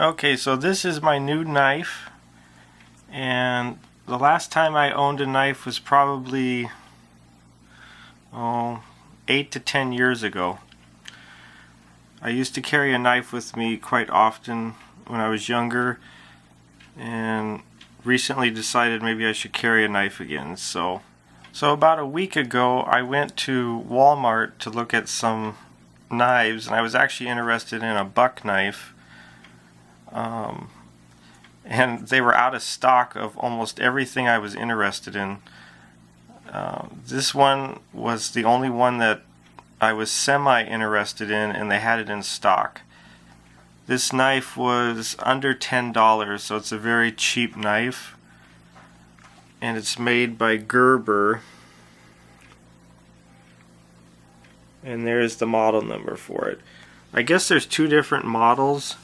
Okay, so this is my new knife, and the last time I owned a knife was probably 8 to 10 years ago. I used to carry a knife with me quite often when I was younger, and recently decided maybe I should carry a knife again. So about a week ago I went to Walmart to look at some knives, and I was actually interested in a buck knife. And they were out of stock of almost everything I was interested in. This one was the only one that I was semi-interested in, and they had it in stock. This knife was under $10, so it's a very cheap knife, and it's made by Gerber, and there's the model number for it. I guess there's two different models.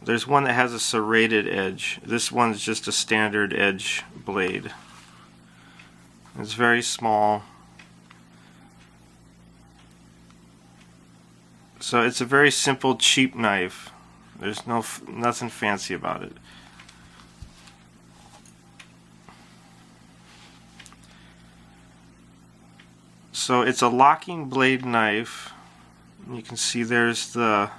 There's one that has a serrated edge. This one's just a standard edge blade. It's very small. So it's a very simple, cheap knife. There's nothing fancy about it. So it's a locking blade knife. You can see there's the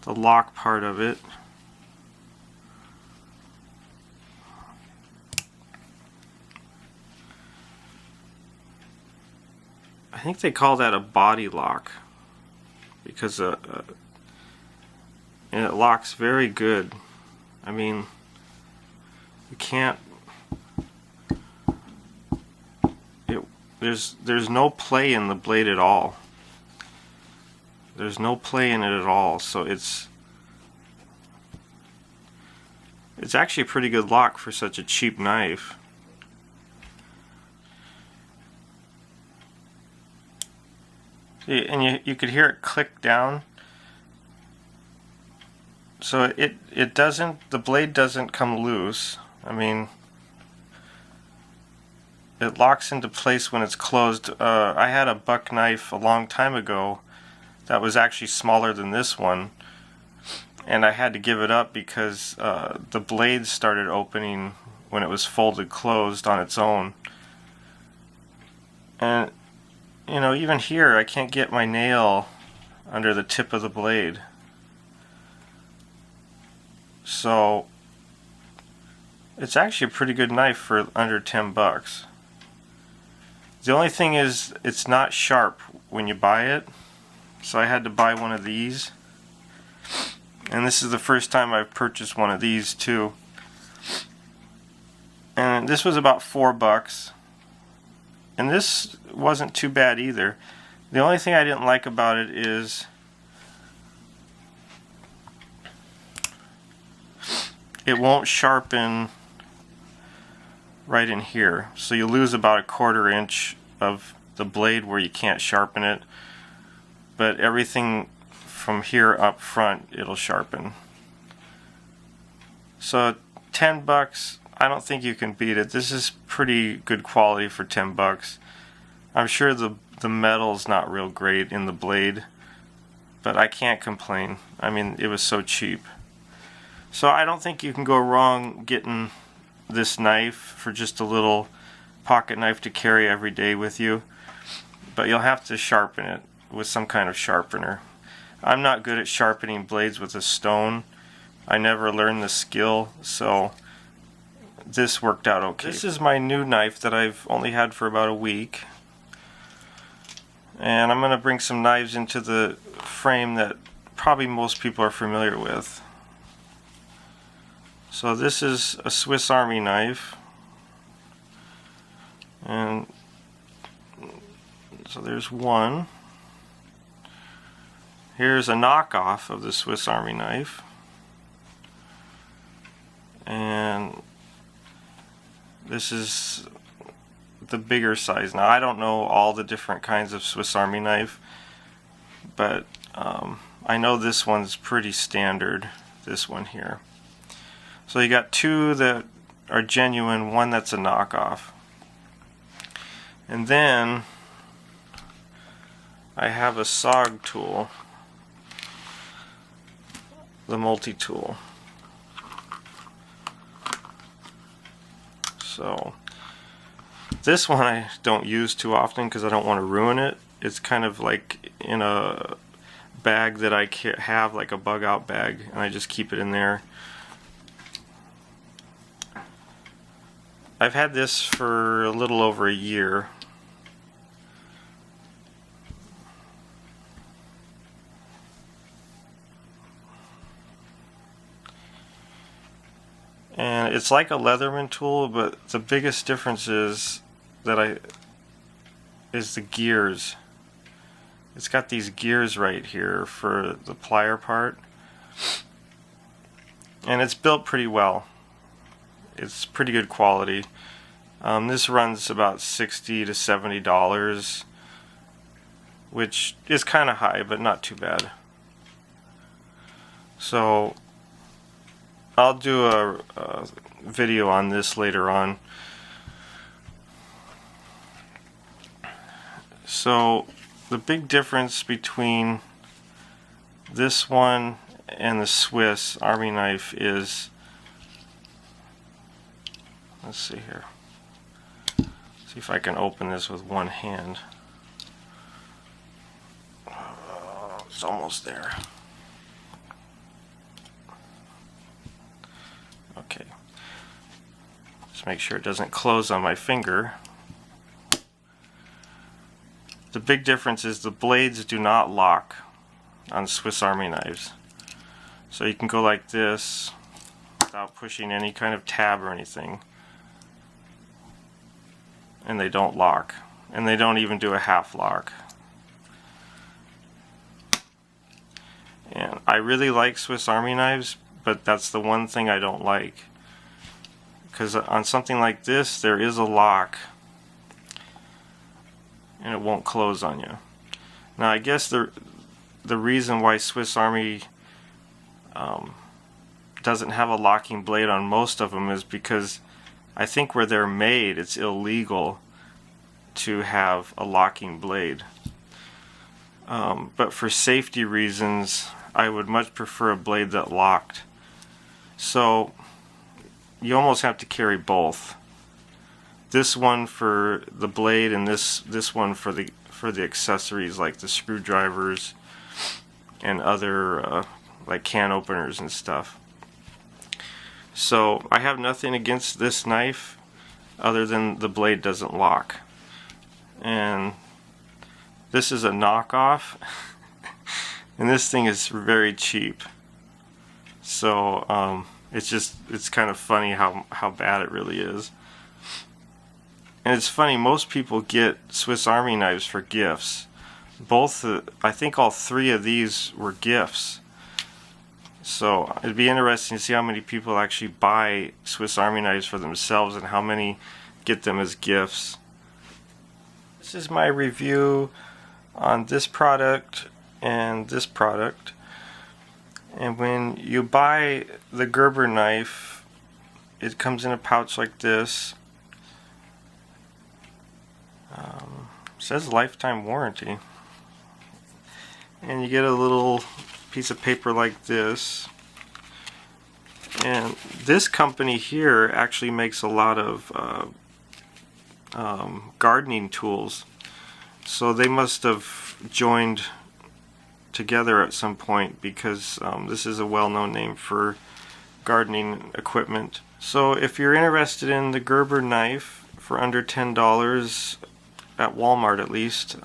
lock part of it. I think they call that a body lock because and it locks very good. I mean, you can't. There's no play in the blade at all. There's no play in it at all, so it's actually a pretty good lock for such a cheap knife. See, and you could hear it click down. So it doesn't, the blade doesn't come loose. I mean, it locks into place when it's closed. I had a buck knife a long time ago that was actually smaller than this one, and I had to give it up because the blade started opening when it was folded closed on its own. And you know, even here I can't get my nail under the tip of the blade. So it's actually a pretty good knife for under 10 bucks. The only thing is it's not sharp when you buy it. So I had to buy one of these, and this is the first time I've purchased one of these too. And this was about 4 bucks, and this wasn't too bad either. The only thing I didn't like about it is it won't sharpen right in here, so you lose about 1/4 inch of the blade where you can't sharpen it. But everything from here up front, it'll sharpen. So 10 bucks, I don't think you can beat it. This is pretty good quality for 10 bucks. I'm sure the metal's not real great in the blade, but I can't complain. I mean, it was so cheap. So I don't think you can go wrong getting this knife for just a little pocket knife to carry every day with you, but you'll have to sharpen it with some kind of sharpener. I'm not good at sharpening blades with a stone. I never learned the skill, so this worked out okay. This is my new knife that I've only had for about a week, and I'm going to bring some knives into the frame that probably most people are familiar with. So this is a Swiss Army knife, and so there's one. Here's a knockoff of the Swiss Army knife, and this is the bigger size. Now I don't know all the different kinds of Swiss Army knife, but I know this one's pretty standard, this one here. So you got 2 that are genuine, 1 that's a knockoff. And then I have a SOG tool. the multi-tool. So this one I don't use too often because I don't want to ruin it. It's kind of like in a bag that I have, like a bug out bag, and I just keep it in there. I've had this for a little over a year. And it's like a Leatherman tool, but the biggest difference is that is the gears. It's got these gears right here for the plier part, and it's built pretty well. It's pretty good quality. This runs about $60 to $70, which is kind of high, but not too bad. So I'll do a video on this later on. So the big difference between this one and the Swiss Army knife is, let's see here, see if I can open this with one hand. It's almost there. Okay, just make sure it doesn't close on my finger. The big difference is the blades do not lock on Swiss Army knives. So you can go like this without pushing any kind of tab or anything, and they don't lock, and they don't even do a half lock. And I really like Swiss Army knives, but that's the one thing I don't like, because on something like this there is a lock and it won't close on you. Now I guess the reason why Swiss Army doesn't have a locking blade on most of them is because I think where they're made it's illegal to have a locking blade. But for safety reasons I would much prefer a blade that locked. So you almost have to carry both. This one for the blade and this one for the accessories like the screwdrivers and other like can openers and stuff. So I have nothing against this knife other than the blade doesn't lock. And this is a knockoff and this thing is very cheap. So it's kind of funny how bad it really is. And it's funny, most people get Swiss Army knives for gifts. I think all three of these were gifts. So it'd be interesting to see how many people actually buy Swiss Army knives for themselves and how many get them as gifts. This is my review on this product and this product. And when you buy the Gerber knife, it comes in a pouch like this. Says lifetime warranty, and you get a little piece of paper like this. And this company here actually makes a lot of gardening tools, so they must have joined together at some point, because this is a well-known name for gardening equipment. So if you're interested in the Gerber knife for under $10 at Walmart at least,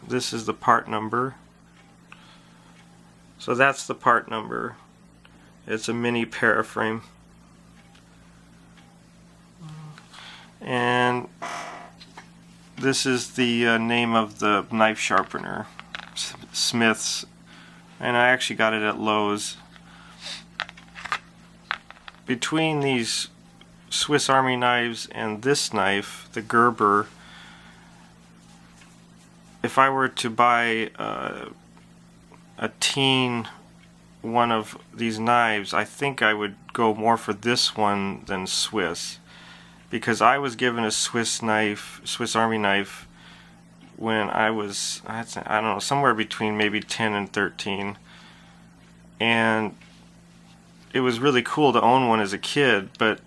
this is the part number. So that's the part number. It's a mini Paraframe. And this is the name of the knife sharpener, Smith's, and I actually got it at Lowe's. Between these Swiss Army knives and this knife, the Gerber, if I were to buy a teen one of these knives, I think I would go more for this one than Swiss, because I was given a Swiss Army knife when I was, I don't know, somewhere between maybe 10 and 13, and it was really cool to own one as a kid, but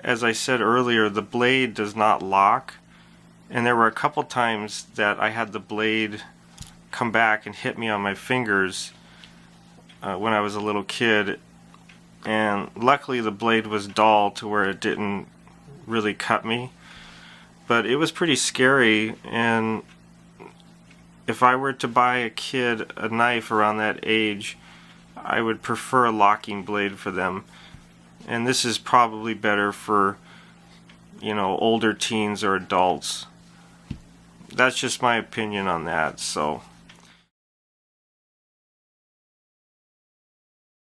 as I said earlier, the blade does not lock, and there were a couple times that I had the blade come back and hit me on my fingers when I was a little kid, and luckily the blade was dull to where it didn't really cut me, but it was pretty scary. And if I were to buy a kid a knife around that age, I would prefer a locking blade for them. And this is probably better for, older teens or adults. That's just my opinion on that. So